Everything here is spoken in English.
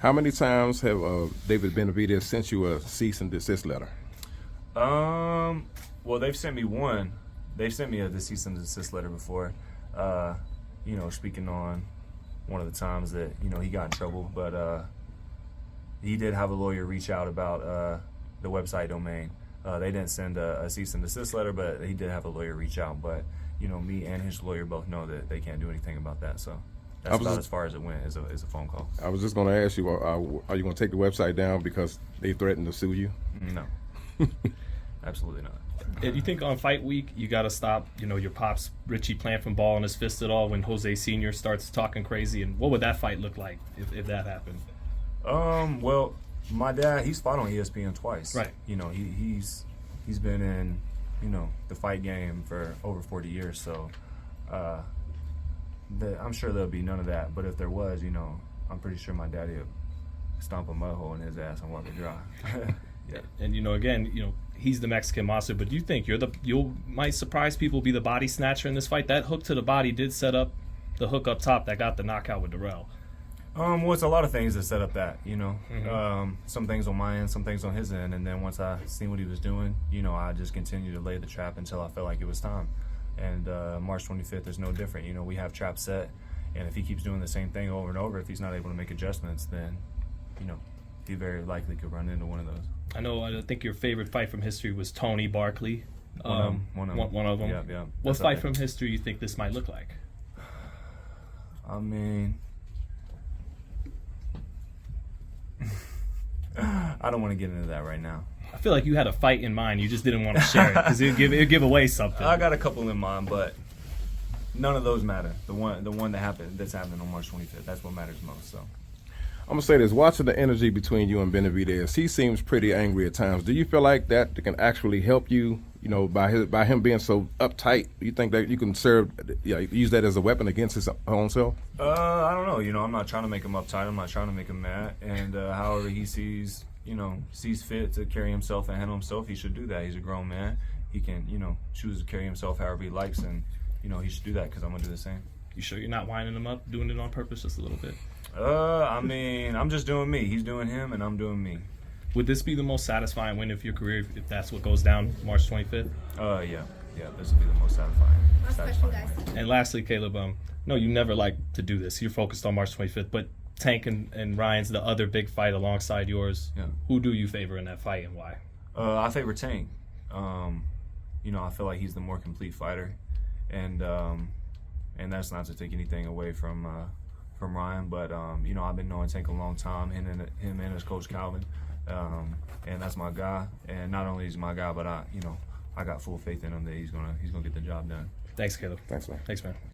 How many times have David Benavidez sent you a cease and desist letter? Well, they've sent me one. They've sent me a cease and desist letter before. Speaking on one of the times that he got in trouble, but he did have a lawyer reach out about the website domain. They didn't send a cease and desist letter, but he did have a lawyer reach out. But me and his lawyer both know that they can't do anything about that. So that's about as far as it went, as a phone call. I was just going to ask you, are you going to take the website down because they threatened to sue you? No, absolutely not. Do you think on fight week you got to stop, your pops Richie playing from ball in his fist at all when Jose Sr. starts talking crazy? And what would that fight look like if that happened? Well, my dad, he's fought on ESPN twice. Right. He's been in, the fight game for over 40 years. So I'm sure there'll be none of that. But if there was, I'm pretty sure my daddy would stomp a mud hole in his ass and walk it dry. Yeah. And again, he's the Mexican monster. But do you think you might surprise people, be the body snatcher in this fight? That hook to the body did set up the hook up top that got the knockout with Darrell. Well, it's a lot of things that set up that, Mm-hmm. Some things on my end, some things on his end, and then once I seen what he was doing, I just continued to lay the trap until I felt like it was time. And March 25th is no different. We have traps set, and if he keeps doing the same thing over and over, if he's not able to make adjustments, then, he very likely could run into one of those. I think your favorite fight from history was Tony Barkley. One of them. Yeah. What fight from history you think this might look like? I mean, I don't want to get into that right now. I feel like you had a fight in mind. You just didn't want to share it because it'd give away something. I got a couple in mind, but none of those matter. The one that's happening on March 25th. That's what matters most. So I'm going to say this. Watching the energy between you and Benavidez, he seems pretty angry at times. Do you feel like that can actually help you, by him being so uptight? Do you think that you can use that as a weapon against his own self? I don't know. I'm not trying to make him uptight. I'm not trying to make him mad. And however he sees fit to carry himself and handle himself, he should do that. He's a grown man. He can, choose to carry himself however he likes, and, he should do that because I'm going to do the same. You sure you're not winding him up, doing it on purpose just a little bit? I mean, I'm just doing me. He's doing him, and I'm doing me. Would this be the most satisfying win of your career if that's what goes down March 25th? Yeah. This will be the most satisfying. Guys. And lastly, Caleb, no, you never like to do this. You're focused on March 25th, but Tank and Ryan's the other big fight alongside yours. Yeah. Who do you favor in that fight and why? I favor Tank. I feel like he's the more complete fighter, and that's not to take anything away from Ryan, but I've been knowing Tank a long time, him and his coach Calvin, and that's my guy. And not only is he my guy, but I got full faith in him that he's gonna get the job done. Thanks, Caleb. Thanks, man. Thanks, man.